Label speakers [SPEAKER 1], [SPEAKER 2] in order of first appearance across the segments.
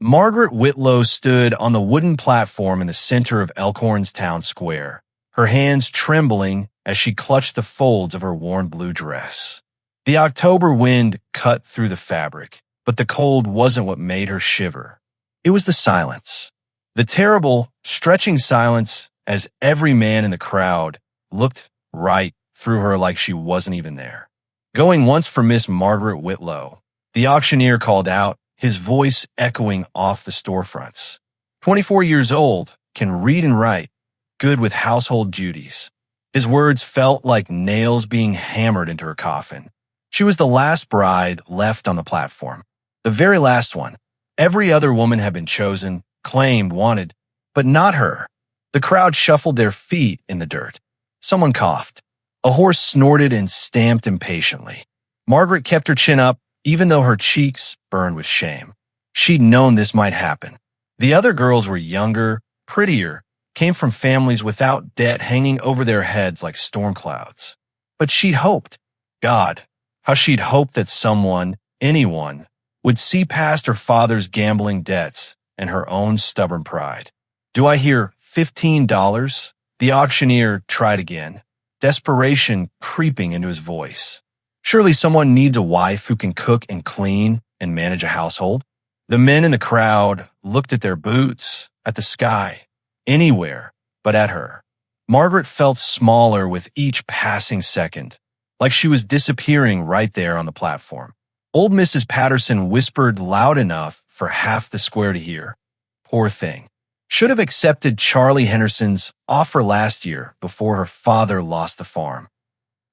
[SPEAKER 1] Margaret Whitlow stood on the wooden platform in the center of Elkhorn's town square, her hands trembling as she clutched the folds of her worn blue dress. The October wind cut through the fabric, but the cold wasn't what made her shiver. It was the silence. The terrible, stretching silence as every man in the crowd looked right through her like she wasn't even there. Going once for Miss Margaret Whitlow, the auctioneer called out, his voice echoing off the storefronts. 24 years old, can read and write, good with household duties. His words felt like nails being hammered into her coffin. She was the last bride left on the platform. The very last one. Every other woman had been chosen, claimed, wanted, but not her. The crowd shuffled their feet in the dirt. Someone coughed. A horse snorted and stamped impatiently. Margaret kept her chin up, even though her cheeks burned with shame. She'd known this might happen. The other girls were younger, prettier, came from families without debt hanging over their heads like storm clouds. But she hoped, God, how she'd hoped that someone, anyone, would see past her father's gambling debts and her own stubborn pride. Do I hear $15? The auctioneer tried again, desperation creeping into his voice. Surely someone needs a wife who can cook and clean and manage a household. The men in the crowd looked at their boots, at the sky, anywhere but at her. Margaret felt smaller with each passing second, like she was disappearing right there on the platform. Old Mrs. Patterson whispered loud enough for half the square to hear. Poor thing. Should have accepted Charlie Henderson's offer last year before her father lost the farm.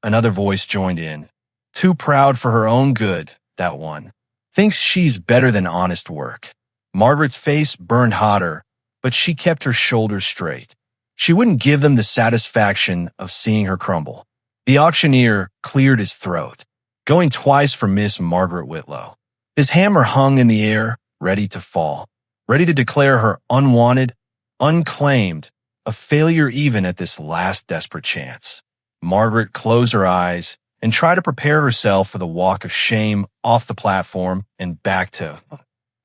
[SPEAKER 1] Another voice joined in. Too proud for her own good, that one. Thinks she's better than honest work. Margaret's face burned hotter, but she kept her shoulders straight. She wouldn't give them the satisfaction of seeing her crumble. The auctioneer cleared his throat, going twice for Miss Margaret Whitlow. His hammer hung in the air, ready to fall, ready to declare her unwanted, unclaimed, a failure even at this last desperate chance. Margaret closed her eyes and tried to prepare herself for the walk of shame off the platform and back to.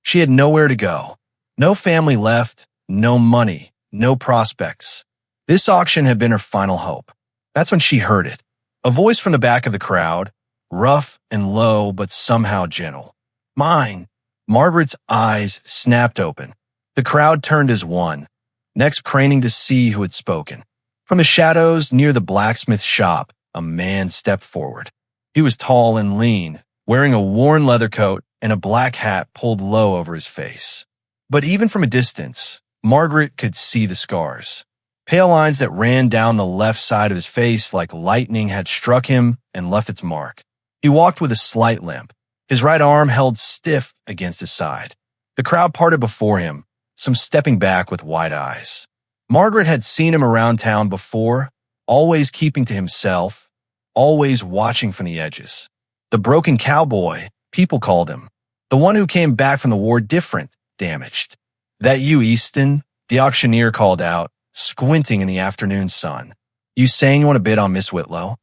[SPEAKER 1] She had nowhere to go. No family left, no money, no prospects. This auction had been her final hope. That's when she heard it. A voice from the back of the crowd, rough and low but somehow gentle. Mine. Margaret's eyes snapped open. The crowd turned as one, next craning to see who had spoken. From the shadows near the blacksmith shop, a man stepped forward. He was tall and lean, wearing a worn leather coat and a black hat pulled low over his face. But even from a distance, Margaret could see the scars. Pale lines that ran down the left side of his face like lightning had struck him and left its mark. He walked with a slight limp, his right arm held stiff against his side. The crowd parted before him, some stepping back with wide eyes. Margaret had seen him around town before, always keeping to himself, always watching from the edges. The broken cowboy, people called him. The one who came back from the war different, damaged. That you, Easton? The auctioneer called out, squinting in the afternoon sun. You saying you want to bid on Miss Whitlow?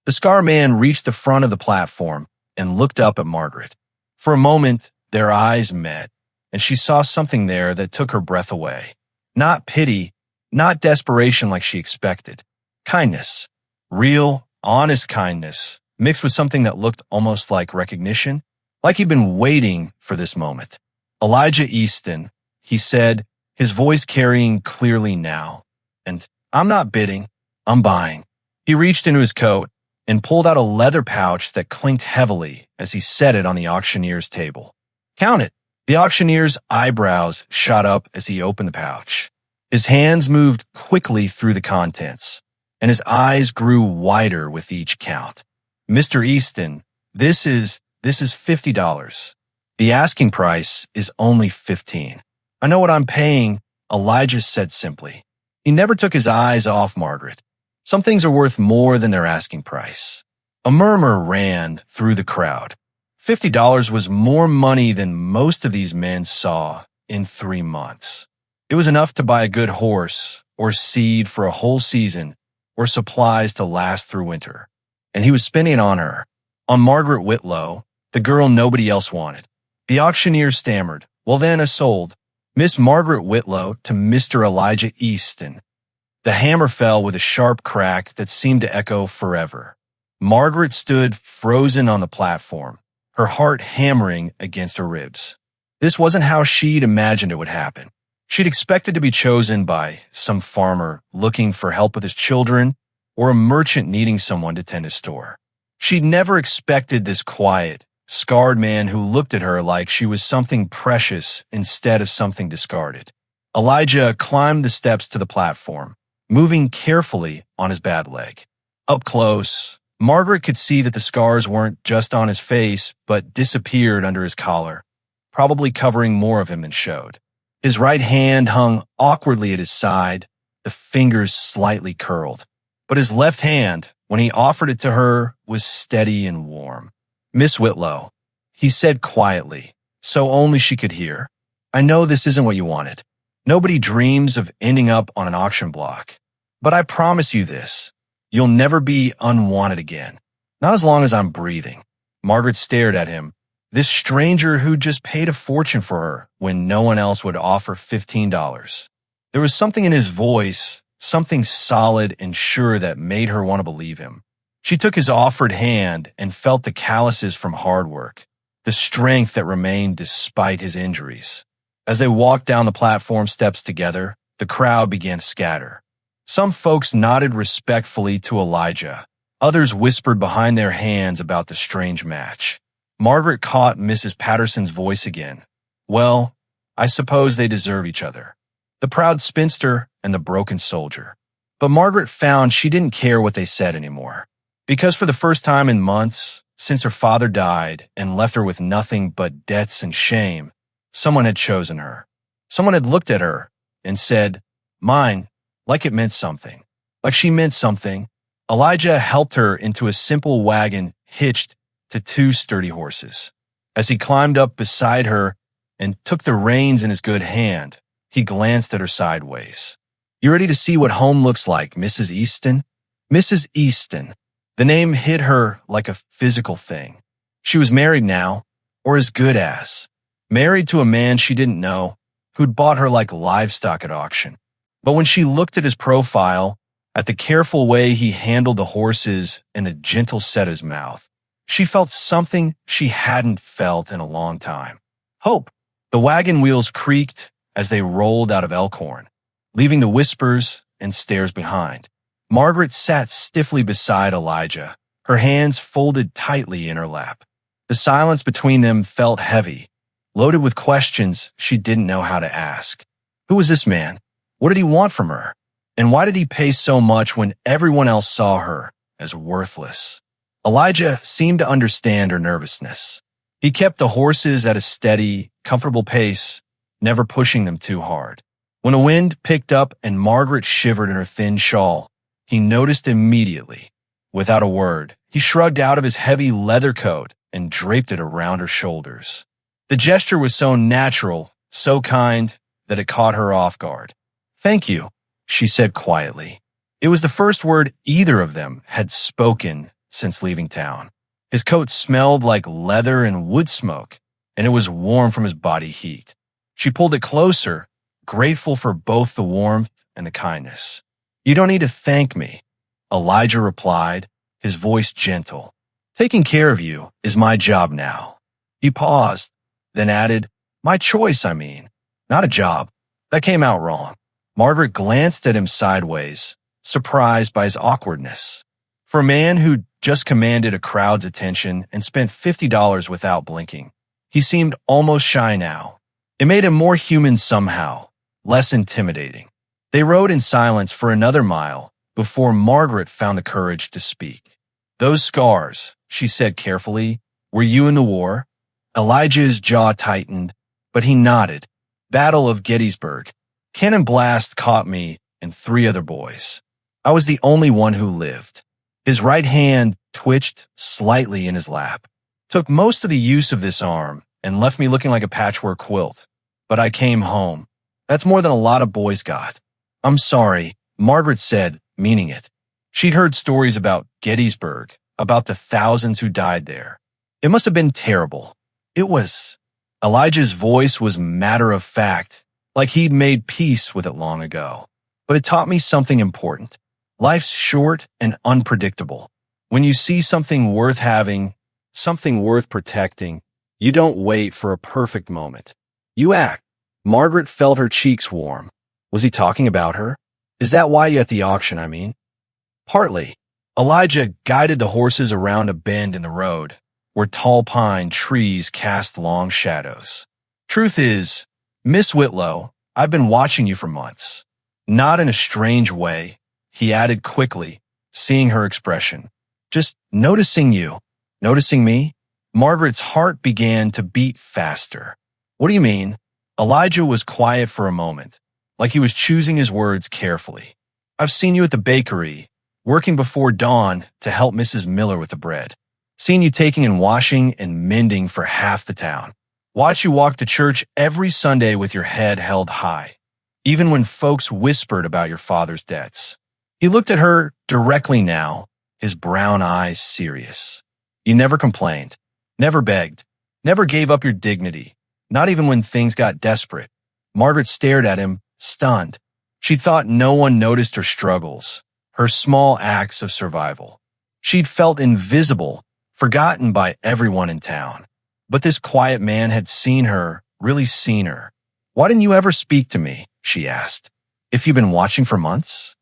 [SPEAKER 1] The scar man reached the front of the platform and looked up at Margaret. For a moment, their eyes met, and she saw something there that took her breath away. Not pity, not desperation like she expected. Kindness. Real, honest kindness, mixed with something that looked almost like recognition, like he'd been waiting for this moment. Elijah Easton, he said, his voice carrying clearly now. And I'm not bidding, I'm buying. He reached into his coat and pulled out a leather pouch that clinked heavily as he set it on the auctioneer's table. Count it. The auctioneer's eyebrows shot up as he opened the pouch. His hands moved quickly through the contents, and his eyes grew wider with each count. Mr. Easton, this is $50. The asking price is only $15. I know what I'm paying, Elijah said simply. He never took his eyes off Margaret. Some things are worth more than their asking price. A murmur ran through the crowd. $50 was more money than most of these men saw in 3 months. It was enough to buy a good horse, or seed for a whole season, or supplies to last through winter. And he was spending it on her, on Margaret Whitlow, the girl nobody else wanted. The auctioneer stammered, Well then, a sold Miss Margaret Whitlow to Mr. Elijah Easton. The hammer fell with a sharp crack that seemed to echo forever. Margaret stood frozen on the platform, her heart hammering against her ribs. This wasn't how she'd imagined it would happen. She'd expected to be chosen by some farmer looking for help with his children or a merchant needing someone to tend his store. She'd never expected this quiet, scarred man who looked at her like she was something precious instead of something discarded. Elijah climbed the steps to the platform, moving carefully on his bad leg. Up close, Margaret could see that the scars weren't just on his face, but disappeared under his collar, probably covering more of him than showed. His right hand hung awkwardly at his side, the fingers slightly curled. But his left hand, when he offered it to her, was steady and warm. "Miss Whitlow," he said quietly, so only she could hear, "I know this isn't what you wanted. Nobody dreams of ending up on an auction block. But I promise you this, you'll never be unwanted again. Not as long as I'm breathing." Margaret stared at him, this stranger who just paid a fortune for her when no one else would offer $15. There was something in his voice, something solid and sure that made her want to believe him. She took his offered hand and felt the calluses from hard work, the strength that remained despite his injuries. As they walked down the platform steps together, the crowd began to scatter. Some folks nodded respectfully to Elijah. Others whispered behind their hands about the strange match. Margaret caught Mrs. Patterson's voice again. "Well, I suppose they deserve each other. The proud spinster and the broken soldier." But Margaret found she didn't care what they said anymore. Because for the first time in months, since her father died and left her with nothing but debts and shame, someone had chosen her. Someone had looked at her and said, "Mine," like it meant something. Like she meant something. Elijah helped her into a simple wagon hitched to two sturdy horses. As he climbed up beside her and took the reins in his good hand, he glanced at her sideways. "You ready to see what home looks like, Mrs. Easton?" Mrs. Easton. The name hit her like a physical thing. She was married now, or as good as. Married to a man she didn't know, who'd bought her like livestock at auction. But when she looked at his profile, at the careful way he handled the horses and the gentle set of his mouth, she felt something she hadn't felt in a long time. Hope. The wagon wheels creaked as they rolled out of Elkhorn, leaving the whispers and stares behind. Margaret sat stiffly beside Elijah, her hands folded tightly in her lap. The silence between them felt heavy, loaded with questions she didn't know how to ask. Who was this man? What did he want from her? And why did he pay so much when everyone else saw her as worthless? Elijah seemed to understand her nervousness. He kept the horses at a steady, comfortable pace, never pushing them too hard. When the wind picked up and Margaret shivered in her thin shawl, he noticed immediately. Without a word, he shrugged out of his heavy leather coat and draped it around her shoulders. The gesture was so natural, so kind, that it caught her off guard. "Thank you," she said quietly. It was the first word either of them had spoken since leaving town. His coat smelled like leather and wood smoke, and it was warm from his body heat. She pulled it closer, grateful for both the warmth and the kindness. "You don't need to thank me," Elijah replied, his voice gentle. "Taking care of you is my job now." He paused, then added, "My choice, I mean, not a job." That came out wrong. Margaret glanced at him sideways, surprised by his awkwardness. For a man who'd just commanded a crowd's attention and spent $50 without blinking, he seemed almost shy now. It made him more human somehow, less intimidating. They rode in silence for another mile before Margaret found the courage to speak. "Those scars," she said carefully, "were you in the war?" Elijah's jaw tightened, but he nodded. "Battle of Gettysburg. Cannon blast caught me and 3 other boys. I was the only one who lived." His right hand twitched slightly in his lap. "Took most of the use of this arm and left me looking like a patchwork quilt. But I came home. That's more than a lot of boys got." "I'm sorry," Margaret said, meaning it. She'd heard stories about Gettysburg, about the thousands who died there. It must have been terrible. It was. Elijah's voice was matter of fact, like he'd made peace with it long ago. But it taught me something important. Life's short and unpredictable. When you see something worth having, something worth protecting, you don't wait for a perfect moment. You act. Margaret felt her cheeks warm. Was he talking about her? Is that why you at the auction, I mean? Partly. Elijah guided the horses around a bend in the road, where tall pine trees cast long shadows. Truth is, Miss Whitlow, I've been watching you for months. Not in a strange way, he added quickly, seeing her expression. Just noticing you. Noticing me? Margaret's heart began to beat faster. What do you mean? Elijah was quiet for a moment, like he was choosing his words carefully. I've seen you at the bakery, working before dawn to help Mrs. Miller with the bread. Seen you taking and washing and mending for half the town. Watch you walk to church every Sunday with your head held high, even when folks whispered about your father's debts. He looked at her directly now, his brown eyes serious. You never complained, never begged, never gave up your dignity, not even when things got desperate. Margaret stared at him, stunned. She thought no one noticed her struggles, her small acts of survival. She'd felt invisible, forgotten by everyone in town. But this quiet man had seen her, really seen her. Why didn't you ever speak to me? She asked. If you've been watching for months?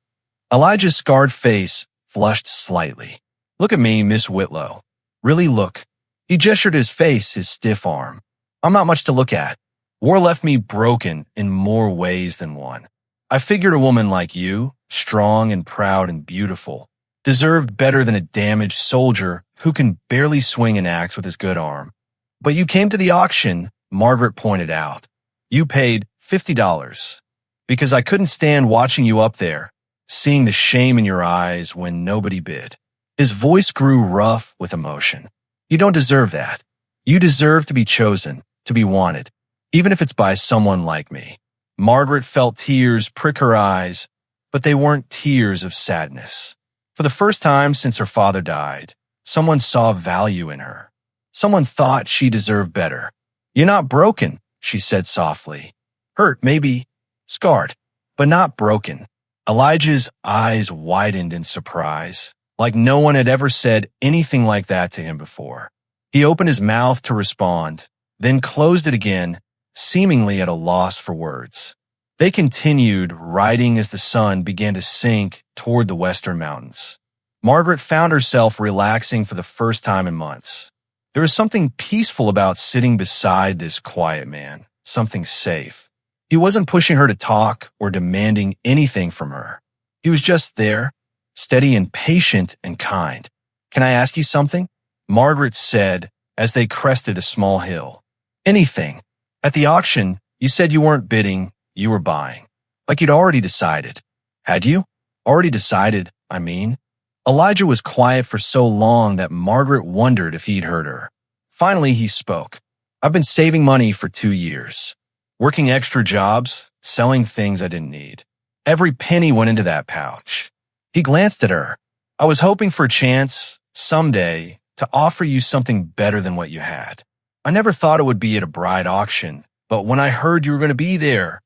[SPEAKER 1] Elijah's scarred face flushed slightly. Look at me, Miss Whitlow. Really look. He gestured his face, his stiff arm. I'm not much to look at. War left me broken in more ways than one. I figured a woman like you, strong and proud and beautiful, deserved better than a damaged soldier who can barely swing an axe with his good arm. But you came to the auction, Margaret pointed out. You paid $50 because I couldn't stand watching you up there, seeing the shame in your eyes when nobody bid. His voice grew rough with emotion. You don't deserve that. You deserve to be chosen, to be wanted, even if it's by someone like me. Margaret felt tears prick her eyes, but they weren't tears of sadness. For the first time since her father died, someone saw value in her. Someone thought she deserved better. You're not broken, she said softly. Hurt, maybe, scarred, but not broken. Elijah's eyes widened in surprise, like no one had ever said anything like that to him before. He opened his mouth to respond, then closed it again, seemingly at a loss for words. They continued riding as the sun began to sink toward the western mountains. Margaret found herself relaxing for the first time in months. There was something peaceful about sitting beside this quiet man, something safe. He wasn't pushing her to talk or demanding anything from her. He was just there, steady and patient and kind. Can I ask you something? Margaret said as they crested a small hill. Anything. At the auction, you said you weren't bidding, you were buying. Like you'd already decided. Had you? Already decided, I mean. Elijah was quiet for so long that Margaret wondered if he'd heard her. Finally, he spoke. I've been saving money for 2 years. Working extra jobs, selling things I didn't need. Every penny went into that pouch. He glanced at her. I was hoping for a chance, someday, to offer you something better than what you had. I never thought it would be at a bride auction, but when I heard you were going to be there,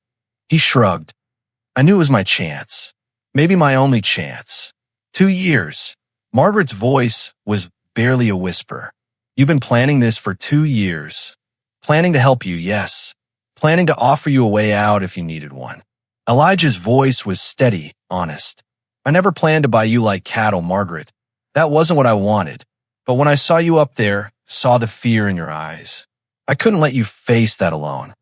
[SPEAKER 1] he shrugged. I knew it was my chance. Maybe my only chance. 2 years. Margaret's voice was barely a whisper. You've been planning this for 2 years. Planning to help you, yes. Planning to offer you a way out if you needed one. Elijah's voice was steady, honest. I never planned to buy you like cattle, Margaret. That wasn't what I wanted. But when I saw you up there, saw the fear in your eyes, I couldn't let you face that alone.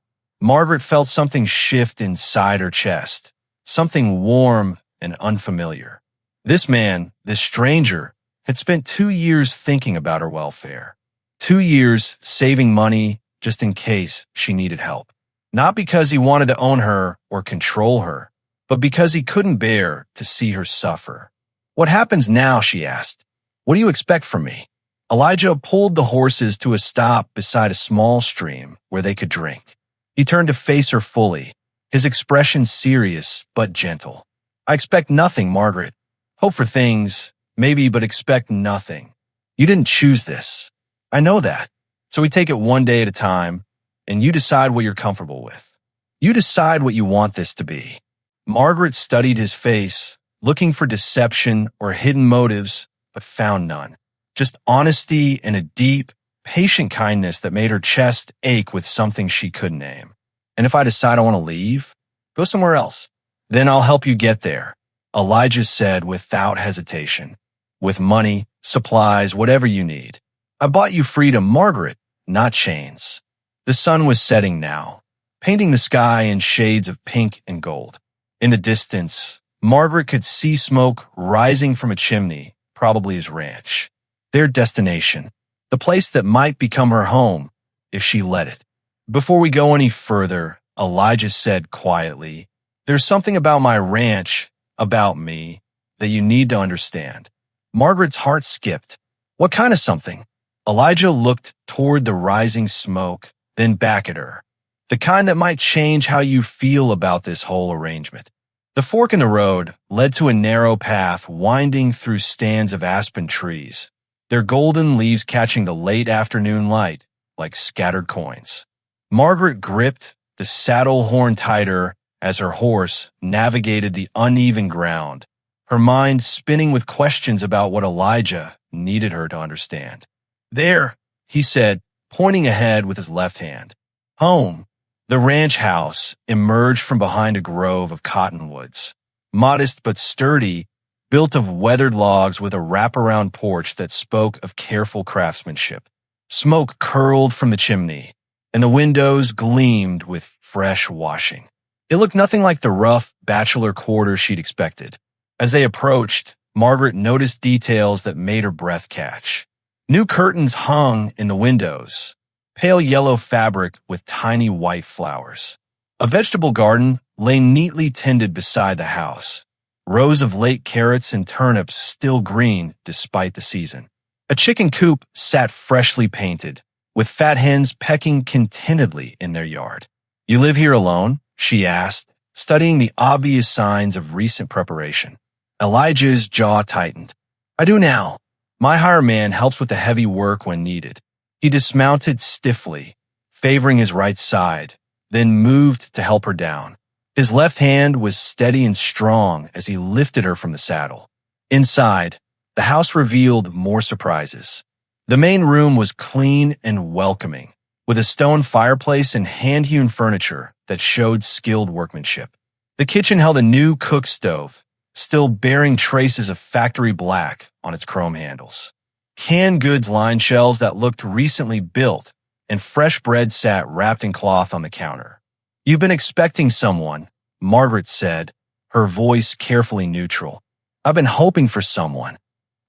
[SPEAKER 1] Margaret felt something shift inside her chest, something warm and unfamiliar. This man, this stranger, had spent 2 years thinking about her welfare. 2 years saving money just in case she needed help. Not because he wanted to own her or control her, but because he couldn't bear to see her suffer. What happens now, she asked. What do you expect from me? Elijah pulled the horses to a stop beside a small stream where they could drink. He turned to face her fully, his expression serious but gentle. I expect nothing, Margaret. Hope for things, maybe, but expect nothing. You didn't choose this. I know that. So we take it one day at a time. and you decide what you're comfortable with. You decide what you want this to be. Margaret studied his face, looking for deception or hidden motives, but found none. Just honesty and a deep, patient kindness that made her chest ache with something she couldn't name. And if I decide I want to leave, go somewhere else. Then I'll help you get there, Elijah said without hesitation. With money, supplies, whatever you need. I bought you freedom, Margaret, not chains. The sun was setting now, painting the sky in shades of pink and gold. In the distance, Margaret could see smoke rising from a chimney, probably his ranch. Their destination, the place that might become her home if she let it. Before we go any further, Elijah said quietly, there's something about my ranch, about me, that you need to understand. Margaret's heart skipped. What kind of something? Elijah looked toward the rising smoke, then back at her. The kind that might change how you feel about this whole arrangement. The fork in the road led to a narrow path winding through stands of aspen trees, their golden leaves catching the late afternoon light like scattered coins. Margaret gripped the saddle horn tighter as her horse navigated the uneven ground, her mind spinning with questions about what Elijah needed her to understand. There, he said, pointing ahead with his left hand. Home. The ranch house emerged from behind a grove of cottonwoods, modest but sturdy, built of weathered logs with a wraparound porch that spoke of careful craftsmanship. Smoke curled from the chimney, and the windows gleamed with fresh washing. It looked nothing like the rough bachelor quarters she'd expected. As they approached, Margaret noticed details that made her breath catch. New curtains hung in the windows, pale yellow fabric with tiny white flowers. A vegetable garden lay neatly tended beside the house, rows of late carrots and turnips still green despite the season. A chicken coop sat freshly painted, with fat hens pecking contentedly in their yard. You live here alone? She asked, studying the obvious signs of recent preparation. Elijah's jaw tightened. I do now. My hired man helps with the heavy work when needed. He dismounted stiffly, favoring his right side, then moved to help her down. His left hand was steady and strong as he lifted her from the saddle. Inside, the house revealed more surprises. The main room was clean and welcoming, with a stone fireplace and hand-hewn furniture that showed skilled workmanship. The kitchen held a new cook stove, still bearing traces of factory black on its chrome handles. Canned goods line shelves that looked recently built, and fresh bread sat wrapped in cloth on the counter. You've been expecting someone, Margaret said, her voice carefully neutral. I've been hoping for someone.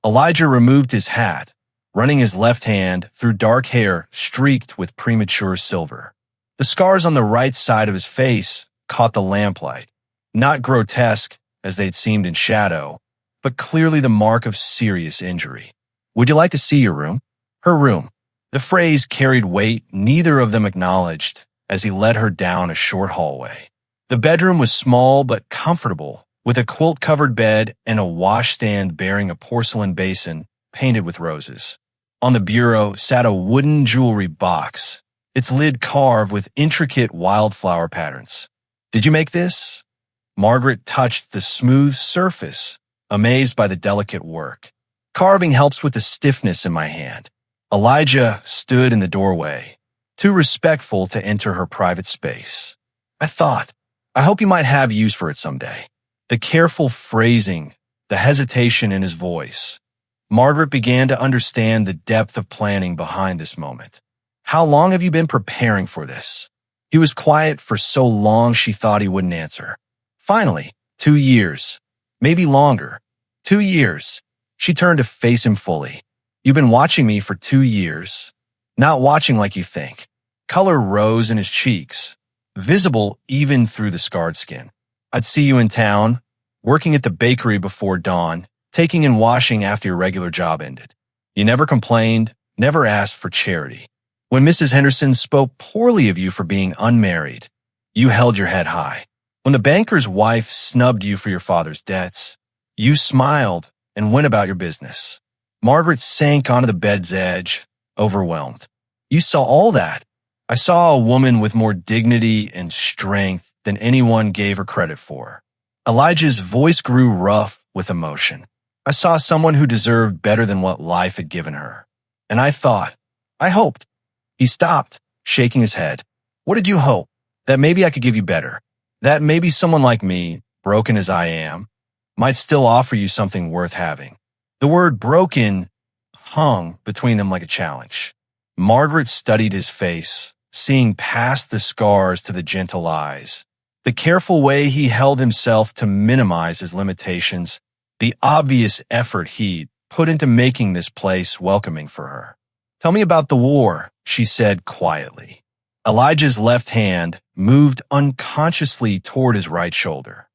[SPEAKER 1] Elijah removed his hat, running his left hand through dark hair streaked with premature silver. The scars on the right side of his face caught the lamplight, not grotesque as they'd seemed in shadow, but clearly the mark of serious injury. Would you like to see your room? Her room. The phrase carried weight neither of them acknowledged as he led her down a short hallway. The bedroom was small but comfortable, with a quilt-covered bed and a washstand bearing a porcelain basin painted with roses. On the bureau sat a wooden jewelry box, its lid carved with intricate wildflower patterns. Did you make this? Margaret touched the smooth surface, amazed by the delicate work. Carving helps with the stiffness in my hand. Elijah stood in the doorway, too respectful to enter her private space. I hope you might have use for it someday. The careful phrasing, the hesitation in his voice. Margaret began to understand the depth of planning behind this moment. How long have you been preparing for this? He was quiet for so long she thought he wouldn't answer. Finally, 2 years. Maybe longer. 2 years. She turned to face him fully. You've been watching me for 2 years. Not watching like you think. Color rose in his cheeks, visible even through the scarred skin. I'd see you in town, working at the bakery before dawn, taking and washing after your regular job ended. You never complained, never asked for charity. When Mrs. Henderson spoke poorly of you for being unmarried, you held your head high. When the banker's wife snubbed you for your father's debts, you smiled and went about your business. Margaret sank onto the bed's edge, overwhelmed. You saw all that, I saw a woman with more dignity and strength than anyone gave her credit for. Elijah's voice grew rough with emotion. I saw someone who deserved better than what life had given her. And I thought, I hoped. He stopped, shaking his head. What did you hope? That maybe I could give you better. That maybe someone like me, broken as I am, might still offer you something worth having. The word broken hung between them like a challenge. Margaret studied his face, seeing past the scars to the gentle eyes, the careful way he held himself to minimize his limitations, the obvious effort he'd put into making this place welcoming for her. Tell me about the war, she said quietly. Elijah's left hand moved unconsciously toward his right shoulder.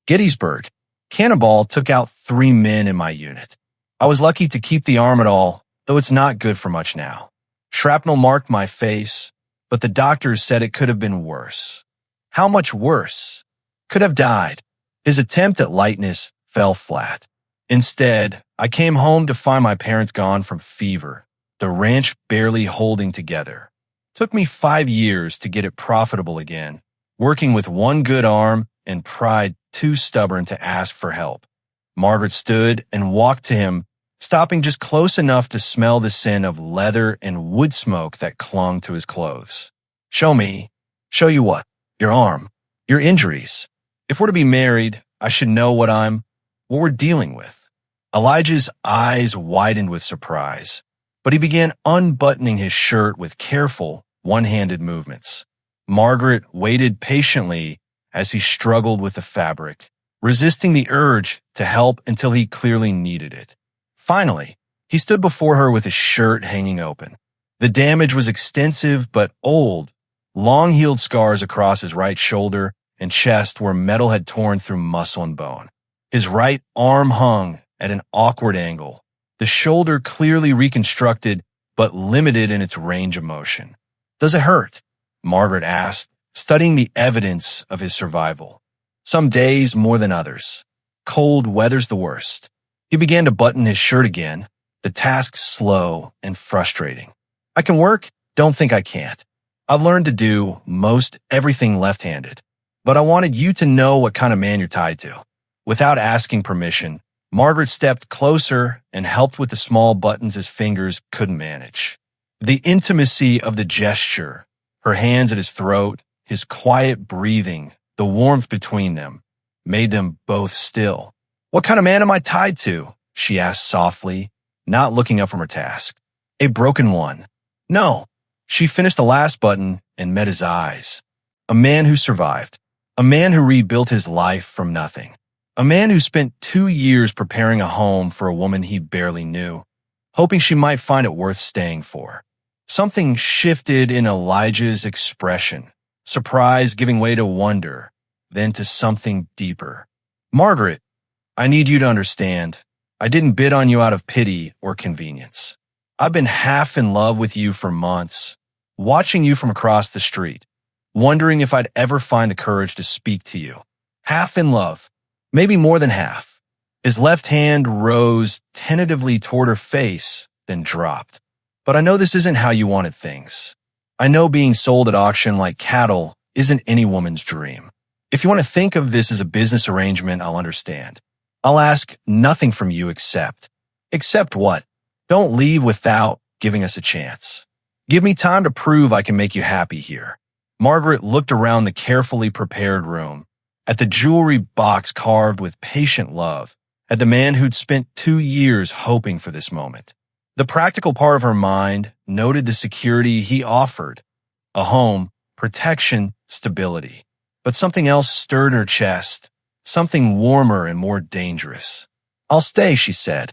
[SPEAKER 1] Gettysburg. Cannonball took out 3 men in my unit. I was lucky to keep the arm at all, though it's not good for much now. Shrapnel marked my face, but the doctors said it could have been worse. How much worse? Could have died. His attempt at lightness fell flat. Instead, I came home to find my parents gone from fever, the ranch barely holding together. Took me 5 years to get it profitable again, working with one good arm and pride too stubborn to ask for help. Margaret stood and walked to him, stopping just close enough to smell the scent of leather and wood smoke that clung to his clothes. Show me. Show you what? Your arm. Your injuries. If we're to be married, I should know what we're dealing with. Elijah's eyes widened with surprise, but he began unbuttoning his shirt with careful, one-handed movements. Margaret waited patiently as he struggled with the fabric, resisting the urge to help until he clearly needed it. Finally, he stood before her with his shirt hanging open. The damage was extensive but old, long-healed scars across his right shoulder and chest where metal had torn through muscle and bone. His right arm hung at an awkward angle, the shoulder clearly reconstructed but limited in its range of motion. Does it hurt? Margaret asked, studying the evidence of his survival. Some days more than others. Cold weather's the worst. He began to button his shirt again, the task slow and frustrating. I can work? Don't think I can't. I've learned to do most everything left-handed, but I wanted you to know what kind of man you're tied to. Without asking permission, Margaret stepped closer and helped with the small buttons his fingers couldn't manage. The intimacy of the gesture, her hands at his throat, his quiet breathing, the warmth between them, made them both still. What kind of man am I tied to? She asked softly, not looking up from her task. A broken one. No. She finished the last button and met his eyes. A man who survived. A man who rebuilt his life from nothing. A man who spent 2 years preparing a home for a woman he barely knew, hoping she might find it worth staying for. Something shifted in Elijah's expression, surprise giving way to wonder, then to something deeper. Margaret, I need you to understand, I didn't bid on you out of pity or convenience. I've been half in love with you for months, watching you from across the street, wondering if I'd ever find the courage to speak to you. Half in love. Maybe more than half. His left hand rose tentatively toward her face, then dropped. But I know this isn't how you wanted things. I know being sold at auction like cattle isn't any woman's dream. If you want to think of this as a business arrangement, I'll understand. I'll ask nothing from you except what? Don't leave without giving us a chance. Give me time to prove I can make you happy here. Margaret looked around the carefully prepared room, at the jewelry box carved with patient love, at the man who'd spent 2 years hoping for this moment. The practical part of her mind noted the security he offered, a home, protection, stability. But something else stirred her chest, something warmer and more dangerous. I'll stay, she said,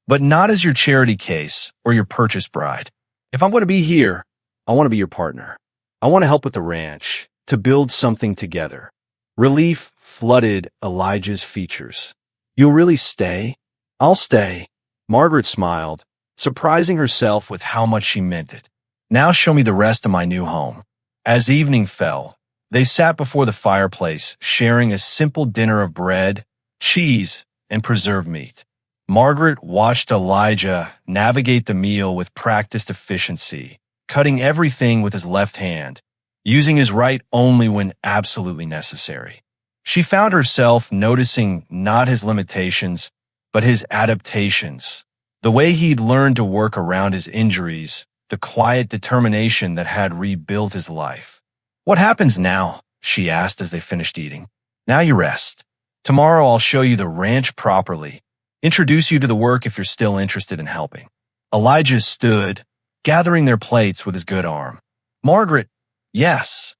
[SPEAKER 1] but not as your charity case or your purchase bride. If I'm going to be here, I want to be your partner. I want to help with the ranch, to build something together. Relief flooded Elijah's features. You'll really stay? I'll stay. Margaret smiled, surprising herself with how much she meant it. Now show me the rest of my new home. As evening fell, they sat before the fireplace, sharing a simple dinner of bread, cheese, and preserved meat. Margaret watched Elijah navigate the meal with practiced efficiency, cutting everything with his left hand, using his right only when absolutely necessary. She found herself noticing not his limitations, but his adaptations. The way he'd learned to work around his injuries, the quiet determination that had rebuilt his life. "What happens now?" she asked as they finished eating. "Now you rest. Tomorrow I'll show you the ranch properly, introduce you to the work if you're still interested in helping." Elijah stood, gathering their plates with his good arm. "Margaret, yes.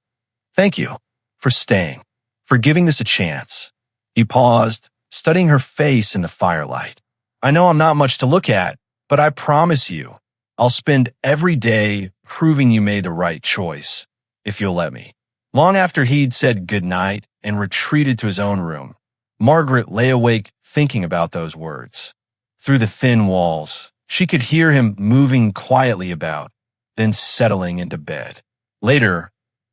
[SPEAKER 1] Thank you for staying, for giving this a chance." He paused, studying her face in the firelight. "I know I'm not much to look at, but I promise you, I'll spend every day proving you made the right choice, if you'll let me." Long after he'd said goodnight and retreated to his own room, Margaret lay awake thinking about those words. Through the thin walls, she could hear him moving quietly about, then settling into bed. Later,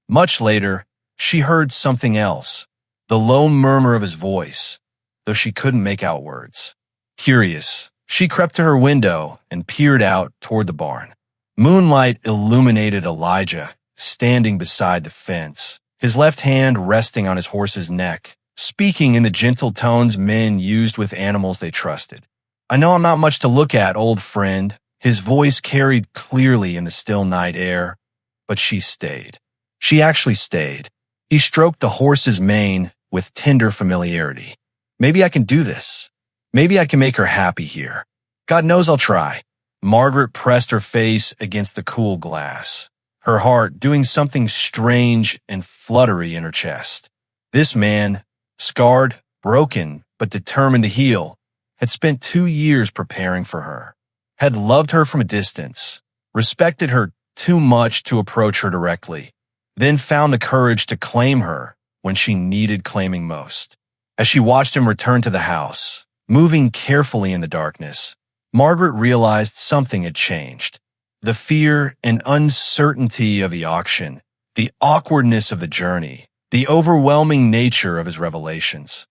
[SPEAKER 1] much later, she heard something else, the low murmur of his voice, though she couldn't make out words. Curious, she crept to her window and peered out toward the barn. Moonlight illuminated Elijah, standing beside the fence, his left hand resting on his horse's neck, speaking in the gentle tones men used with animals they trusted. "I know I'm not much to look at, old friend." His voice carried clearly in the still night air, but she stayed. She actually stayed. He stroked the horse's mane with tender familiarity. "Maybe I can do this. Maybe I can make her happy here. God knows I'll try." Margaret pressed her face against the cool glass, her heart doing something strange and fluttery in her chest. This man, scarred, broken, but determined to heal, had spent 2 years preparing for her, had loved her from a distance, respected her too much to approach her directly, then found the courage to claim her when she needed claiming most. As she watched him return to the house, moving carefully in the darkness, Margaret realized something had changed. The fear and uncertainty of the auction, the awkwardness of the journey, the overwhelming nature of his revelations,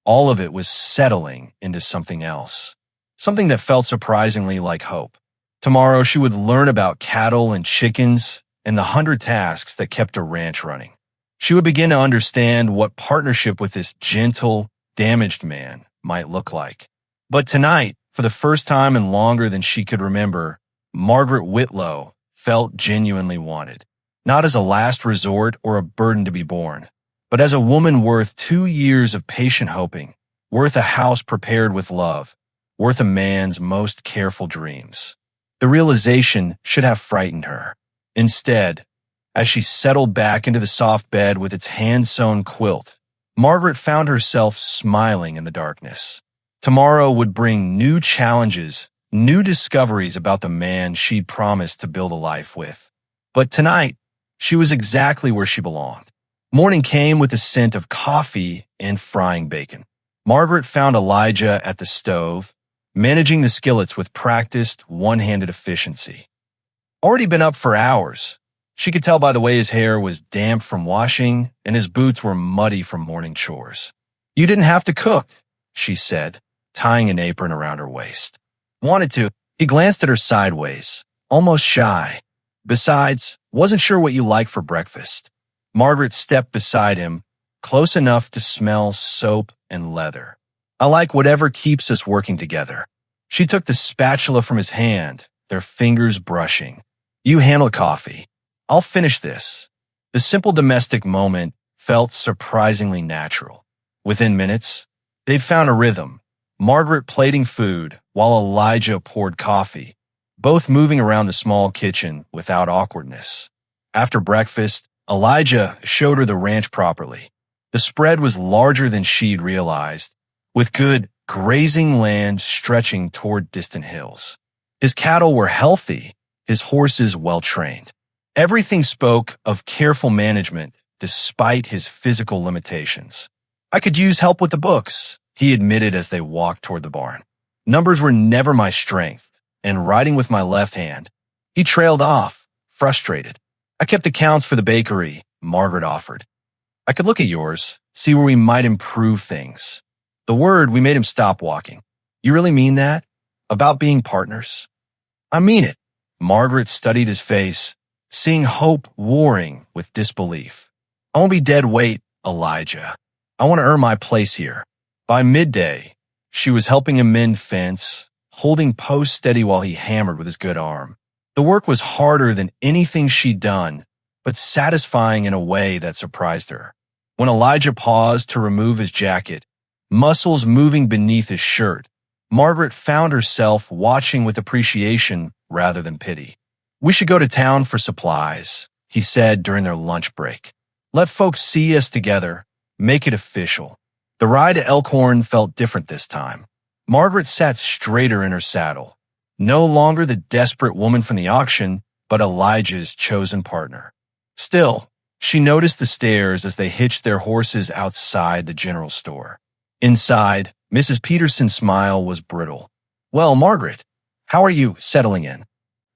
[SPEAKER 1] all of it was settling into something else, something that felt surprisingly like hope. Tomorrow she would learn about cattle and chickens and the 100 tasks that kept a ranch running. She would begin to understand what partnership with this gentle, damaged man might look like. But tonight, for the first time in longer than she could remember, Margaret Whitlow felt genuinely wanted, not as a last resort or a burden to be borne, but as a woman worth 2 years of patient hoping, worth a house prepared with love, worth a man's most careful dreams. The realization should have frightened her. Instead, as she settled back into the soft bed with its hand-sewn quilt, Margaret found herself smiling in the darkness. Tomorrow would bring new challenges, new discoveries about the man she'd promised to build a life with. But tonight, she was exactly where she belonged. Morning came with the scent of coffee and frying bacon. Margaret found Elijah at the stove, managing the skillets with practiced, one-handed efficiency. Already been up for hours. She could tell by the way his hair was damp from washing and his boots were muddy from morning chores. "You didn't have to cook," she said, tying an apron around her waist. "Wanted to." He glanced at her sideways, almost shy. "Besides, wasn't sure what you like for breakfast." Margaret stepped beside him, close enough to smell soap and leather. "I like whatever keeps us working together." She took the spatula from his hand, their fingers brushing. "You handle coffee. I'll finish this." The simple domestic moment felt surprisingly natural. Within minutes, they'd found a rhythm, Margaret plating food while Elijah poured coffee, both moving around the small kitchen without awkwardness. After breakfast, Elijah showed her the ranch properly. The spread was larger than she'd realized, with good grazing land stretching toward distant hills. His cattle were healthy, his horses well-trained. Everything spoke of careful management despite his physical limitations. "I could use help with the books," he admitted as they walked toward the barn. "Numbers were never my strength, and writing with my left hand." He trailed off, frustrated. "I kept accounts for the bakery," Margaret offered. "I could look at yours, see where we might improve things." The word we made him stop walking. "You really mean that? About being partners?" "I mean it." Margaret studied his face, seeing hope warring with disbelief. I won't be dead weight, Elijah. I want to earn my place here. By midday, she was helping him mend fence, holding post steady while he hammered with his good arm. The work was harder than anything she'd done, but satisfying in a way that surprised her. When Elijah paused to remove his jacket, muscles moving beneath his shirt, Margaret found herself watching with appreciation rather than pity. "We should go to town for supplies," he said during their lunch break. "Let folks see us together. Make it official." The ride to Elkhorn felt different this time. Margaret sat straighter in her saddle, no longer the desperate woman from the auction, but Elijah's chosen partner. Still, she noticed the stairs as they hitched their horses outside the general store. Inside, Mrs. Peterson's smile was brittle. "Well, Margaret, how are you settling in?"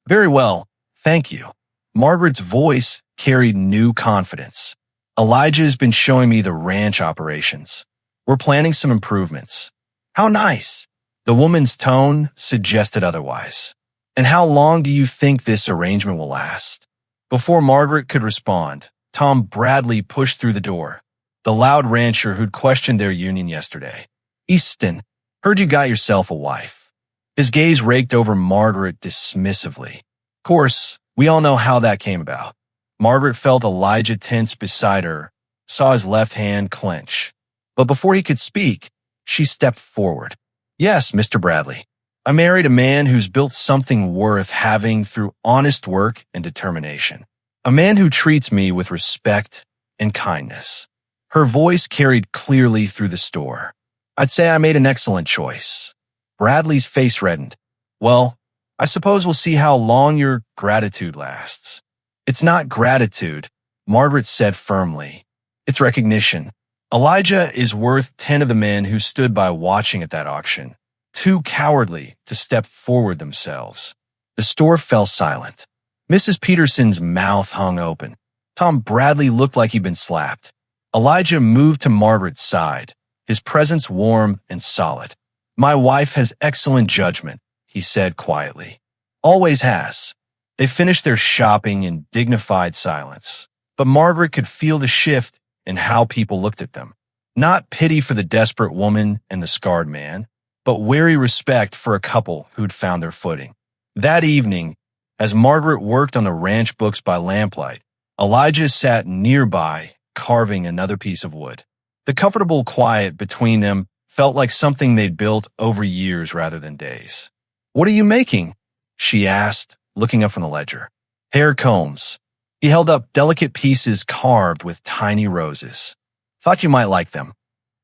[SPEAKER 1] "Very well, thank you." Margaret's voice carried new confidence. "Elijah's been showing me the ranch operations. We're planning some improvements." "How nice." The woman's tone suggested otherwise. "And how long do you think this arrangement will last?" Before Margaret could respond, Tom Bradley pushed through the door, the loud rancher who'd questioned their union yesterday. "Easton, heard you got yourself a wife." His gaze raked over Margaret dismissively. "Of course, we all know how that came about." Margaret felt Elijah tense beside her, saw his left hand clench. But before he could speak, she stepped forward. "Yes, Mr. Bradley. I married a man who's built something worth having through honest work and determination. A man who treats me with respect and kindness." Her voice carried clearly through the store. "I'd say I made an excellent choice." Bradley's face reddened. "Well, I suppose we'll see how long your gratitude lasts." "It's not gratitude," Margaret said firmly. "It's recognition. Elijah is worth 10 of the men who stood by watching at that auction, too cowardly to step forward themselves." The store fell silent. Mrs. Peterson's mouth hung open. Tom Bradley looked like he'd been slapped. Elijah moved to Margaret's side, his presence warm and solid. "My wife has excellent judgment," he said quietly. "Always has." They finished their shopping in dignified silence, but Margaret could feel the shift in how people looked at them. Not pity for the desperate woman and the scarred man, but wary respect for a couple who'd found their footing. That evening, as Margaret worked on the ranch books by lamplight, Elijah sat nearby, carving another piece of wood. The comfortable quiet between them felt like something they'd built over years rather than days. "What are you making?" she asked, looking up from the ledger. "Hair combs." He held up delicate pieces carved with tiny roses. "Thought you might like them."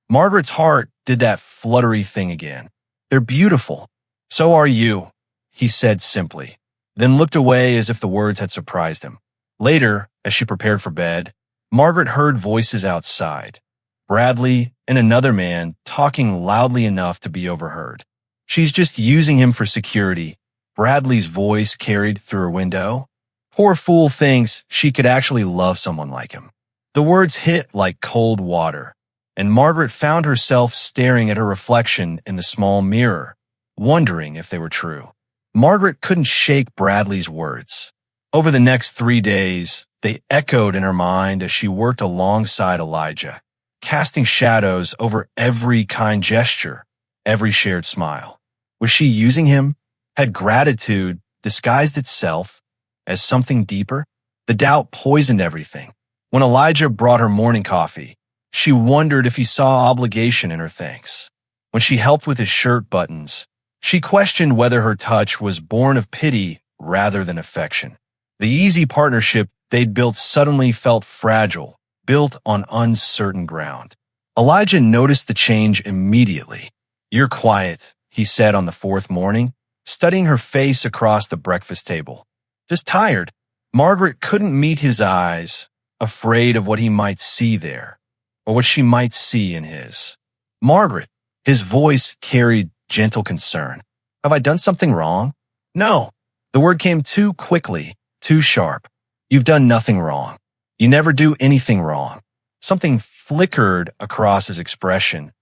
[SPEAKER 1] Margaret's heart did that fluttery thing again. "They're beautiful." "So are you," he said simply, then looked away as if the words had surprised him. Later, as she prepared for bed, Margaret heard voices outside. Bradley and another man talking loudly enough to be overheard. "She's just using him for security," Bradley's voice carried through her window. "Poor fool thinks she could actually love someone like him." The words hit like cold water, and Margaret found herself staring at her reflection in the small mirror, wondering if they were true. Margaret couldn't shake Bradley's words. Over the next 3 days, they echoed in her mind as she worked alongside Elijah, casting shadows over every kind gesture, every shared smile. Was she using him? Had gratitude disguised itself as something deeper? The doubt poisoned everything. When Elijah brought her morning coffee, she wondered if he saw obligation in her thanks. When she helped with his shirt buttons, she questioned whether her touch was born of pity rather than affection. The easy partnership they'd built suddenly felt fragile, built on uncertain ground. Elijah noticed the change immediately. "You're quiet," he said on the 4th morning, studying her face across the breakfast table. "Just tired." Margaret couldn't meet his eyes, afraid of what he might see there, or what she might see in his. "Margaret," his voice carried gentle concern. "Have I done something wrong?" "No." The word came too quickly, too sharp. "You've done nothing wrong. You never do anything wrong." Something flickered across his expression.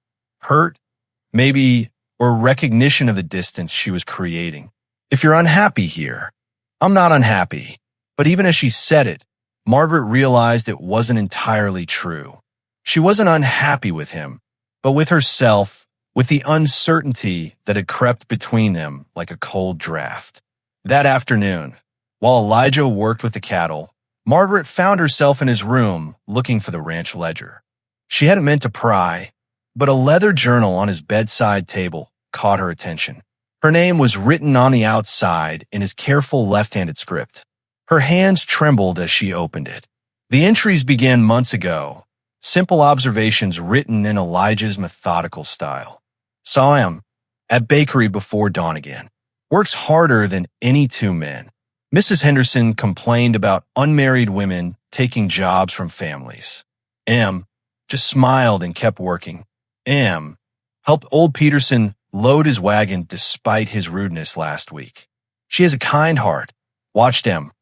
[SPEAKER 1] Hurt, maybe, or recognition of the distance she was creating. "If you're unhappy here." "I'm not unhappy." But even as she said it, Margaret realized it wasn't entirely true. She wasn't unhappy with him, but with herself, with the uncertainty that had crept between them like a cold draft. That afternoon, while Elijah worked with the cattle, Margaret found herself in his room looking for the ranch ledger. She hadn't meant to pry, but a leather journal on his bedside table caught her attention. Her name was written on the outside in his careful left-handed script. Her hands trembled as she opened it. The entries began months ago, simple observations written in Elijah's methodical style. Saw him at bakery before dawn again. Works harder than any two men. Mrs. Henderson complained about unmarried women taking jobs from families. M just smiled and kept working. M helped old Peterson load his wagon despite his rudeness last week. She has a kind heart. Watched M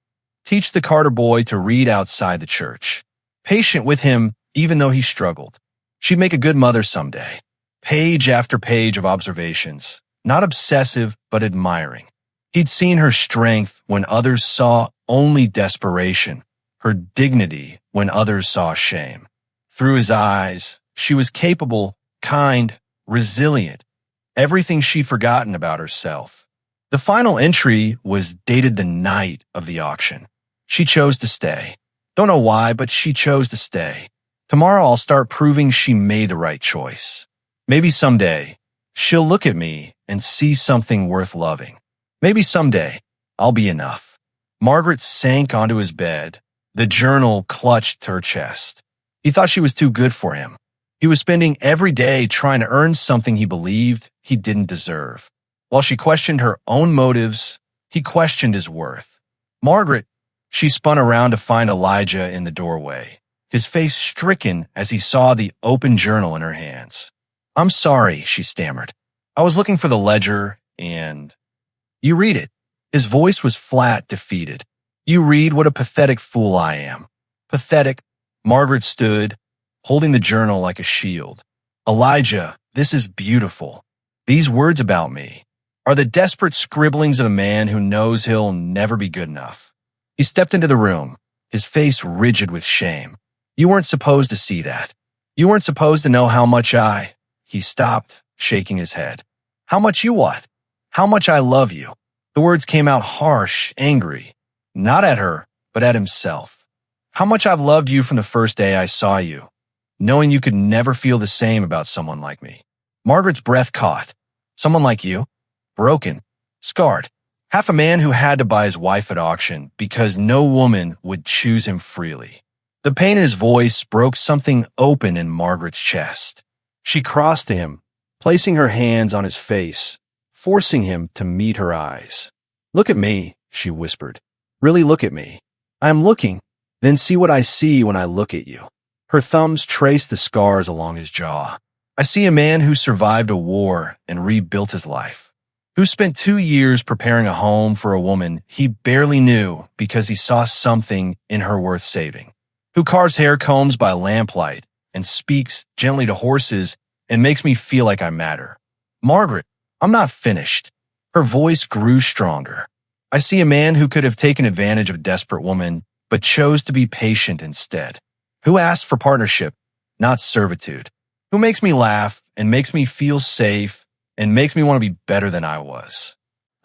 [SPEAKER 1] teach the Carter boy to read outside the church. Patient with him even though he struggled. She'd make a good mother someday. Page after page of observations, not obsessive but admiring. He'd seen her strength when others saw only desperation, her dignity when others saw shame. Through his eyes, she was capable, kind, resilient, everything she'd forgotten about herself. The final entry was dated the night of the auction. She chose to stay. Don't know why, but she chose to stay. Tomorrow I'll start proving she made the right choice. Maybe someday she'll look at me and see something worth loving. Maybe someday I'll be enough. Margaret sank onto his bed. The journal clutched her chest. He thought she was too good for him. He was spending every day trying to earn something he believed he didn't deserve. While she questioned her own motives, he questioned his worth. Margaret, she spun around to find Elijah in the doorway, his face stricken as he saw the open journal in her hands. "I'm sorry," she stammered. "I was looking for the ledger and—" "You read it." His voice was flat, defeated. "You read what a pathetic fool I am." Pathetic. Margaret stood, holding the journal like a shield. "Elijah, this is beautiful. These words about me are the desperate scribblings of a man who knows he'll never be good enough." He stepped into the room, his face rigid with shame. "You weren't supposed to see that. You weren't supposed to know how much I—" He stopped, shaking his head. "How much you what? How much I love you." The words came out harsh, angry, not at her, but at himself. "How much I've loved you from the first day I saw you, knowing you could never feel the same about someone like me." Margaret's breath caught. "Someone like you? Broken, scarred. Half a man who had to buy his wife at auction because no woman would choose him freely." The pain in his voice broke something open in Margaret's chest. She crossed to him, placing her hands on his face, forcing him to meet her eyes. "Look at me," she whispered. "Really look at me. I am looking. Then see what I see when I look at you." Her thumbs traced the scars along his jaw. "I see a man who survived a war and rebuilt his life, who spent 2 years preparing a home for a woman he barely knew because he saw something in her worth saving, who carves hair combs by lamplight and speaks gently to horses and makes me feel like I matter." "Margaret, I'm not finished." Her voice grew stronger. "I see a man who could have taken advantage of a desperate woman, but chose to be patient instead, who asked for partnership, not servitude, who makes me laugh and makes me feel safe and makes me want to be better than I was."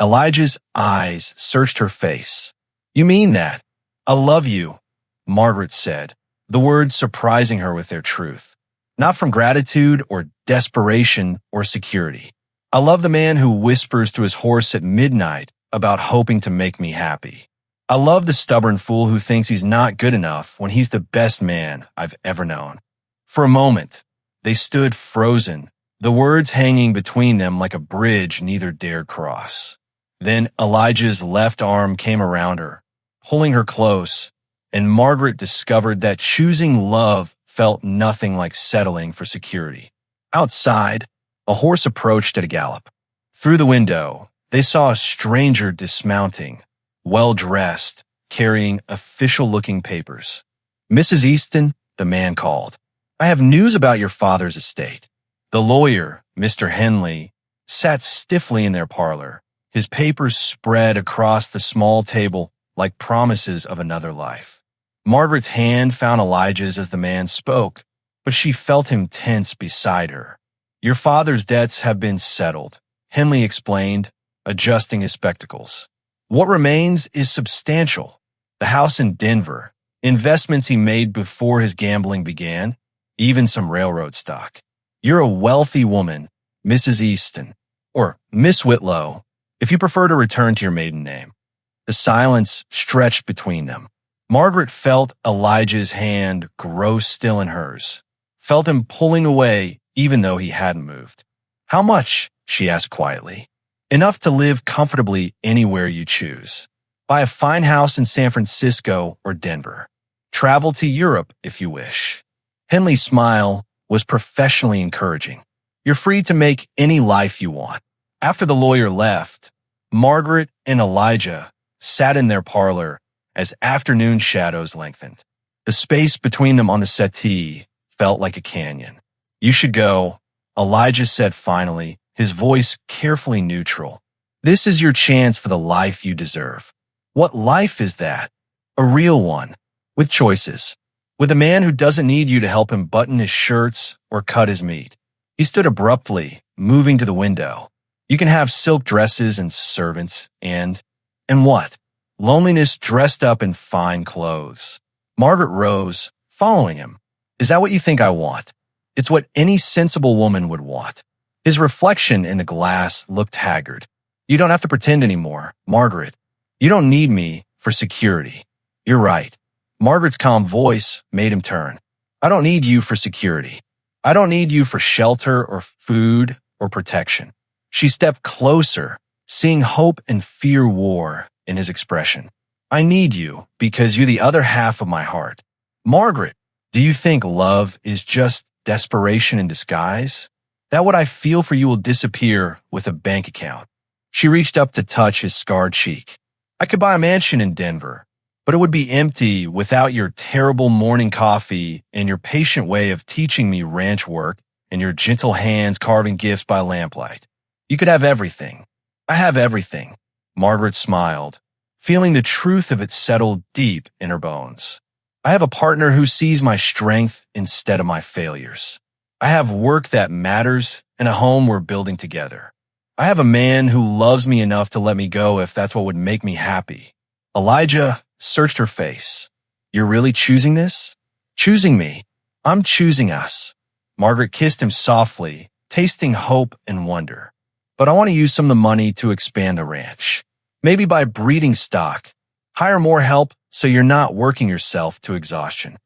[SPEAKER 1] Elijah's eyes searched her face. "You mean that?" "I love you," Margaret said, the words surprising her with their truth. "Not from gratitude or desperation or security. I love the man who whispers to his horse at midnight about hoping to make me happy. I love the stubborn fool who thinks he's not good enough when he's the best man I've ever known." For a moment, they stood frozen, the words hanging between them like a bridge neither dared cross. Then Elijah's left arm came around her, pulling her close, and Margaret discovered that choosing love felt nothing like settling for security. Outside, a horse approached at a gallop. Through the window, they saw a stranger dismounting, well-dressed, carrying official-looking papers. "Mrs. Easton," the man called, "I have news about your father's estate." The lawyer, Mr. Henley, sat stiffly in their parlor, his papers spread across the small table like promises of another life. Margaret's hand found Elijah's as the man spoke, but she felt him tense beside her. Your father's debts have been settled, Henley explained, adjusting his spectacles. What remains is substantial. The house in Denver, investments he made before his gambling began, even some railroad stock. You're a wealthy woman, Mrs. Easton, or Miss Whitlow, if you prefer to return to your maiden name. The silence stretched between them. Margaret felt Elijah's hand grow still in hers, felt him pulling away even though he hadn't moved. How much? She asked quietly. Enough to live comfortably anywhere you choose. Buy a fine house in San Francisco or Denver. Travel to Europe if you wish. Henley's smile was professionally encouraging. You're free to make any life you want. After the lawyer left, Margaret and Elijah sat in their parlor as afternoon shadows lengthened. The space between them on the settee felt like a canyon. You should go, Elijah said finally, his voice carefully neutral. This is your chance for the life you deserve. What life is that? A real one, with choices, with a man who doesn't need you to help him button his shirts or cut his meat. He stood abruptly, moving to the window. You can have silk dresses and servants and what? Loneliness dressed up in fine clothes. Margaret rose, following him. Is that what you think I want? It's what any sensible woman would want. His reflection in the glass looked haggard. You don't have to pretend anymore, Margaret. You don't need me for security. You're right. Margaret's calm voice made him turn. I don't need you for security. I don't need you for shelter or food or protection. She stepped closer, seeing hope and fear war in his expression. I need you because you're the other half of my heart. Margaret, do you think love is just desperation in disguise? That what I feel for you will disappear with a bank account. She reached up to touch his scarred cheek. I could buy a mansion in Denver, but it would be empty without your terrible morning coffee and your patient way of teaching me ranch work and your gentle hands carving gifts by lamplight. You could have everything. I have everything. Margaret smiled, feeling the truth of it settle deep in her bones. I have a partner who sees my strength instead of my failures. I have work that matters and a home we're building together. I have a man who loves me enough to let me go if that's what would make me happy. Elijah searched her face. You're really choosing this? Choosing me. I'm choosing us. Margaret kissed him softly, tasting hope and wonder. But I want to use some of the money to expand the ranch. Maybe buy breeding stock. Hire more help so you're not working yourself to exhaustion.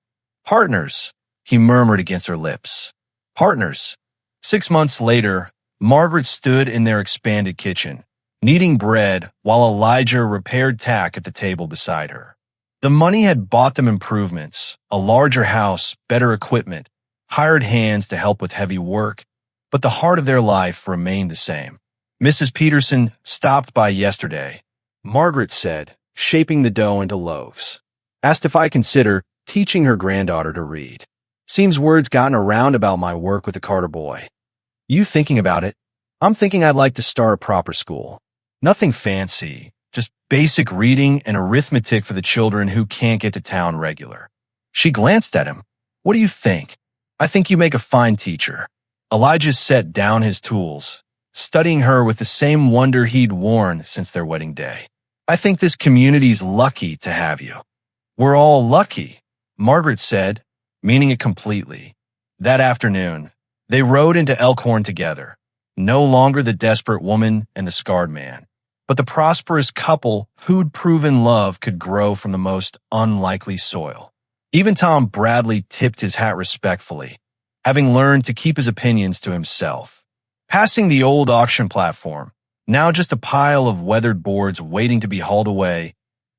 [SPEAKER 1] Partners, he murmured against her lips. Partners. 6 months later, Margaret stood in their expanded kitchen, kneading bread while Elijah repaired tack at the table beside her. The money had bought them improvements, a larger house, better equipment, hired hands to help with heavy work, but the heart of their life remained the same. Mrs. Peterson stopped by yesterday, Margaret said, shaping the dough into loaves. Asked if I consider teaching her granddaughter to read. Seems word's gotten around about my work with the Carter boy. You thinking about it? I'm thinking I'd like to start a proper school. Nothing fancy, just basic reading and arithmetic for the children who can't get to town regular. She glanced at him. What do you think? I think you make a fine teacher. Elijah set down his tools, studying her with the same wonder he'd worn since their wedding day. I think this community's lucky to have you. We're all lucky, Margaret said, meaning it completely. That afternoon, they rode into Elkhorn together, no longer the desperate woman and the scarred man, but the prosperous couple who'd proven love could grow from the most unlikely soil. Even Tom Bradley tipped his hat respectfully, having learned to keep his opinions to himself. Passing the old auction platform, now just a pile of weathered boards waiting to be hauled away,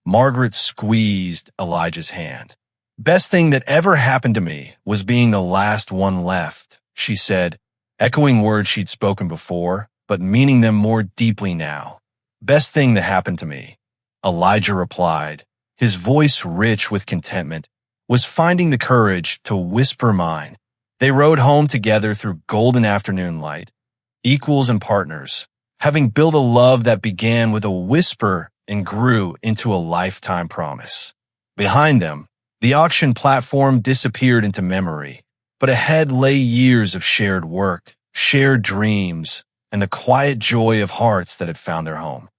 [SPEAKER 1] Margaret squeezed Elijah's hand. Best thing that ever happened to me was being the last one left, she said, echoing words she'd spoken before, but meaning them more deeply now. Best thing that happened to me, Elijah replied, his voice rich with contentment, was finding the courage to whisper mine. They rode home together through golden afternoon light, equals and partners, having built a love that began with a whisper and grew into a lifetime promise. Behind them, the auction platform disappeared into memory, but ahead lay years of shared work, shared dreams, and the quiet joy of hearts that had found their home.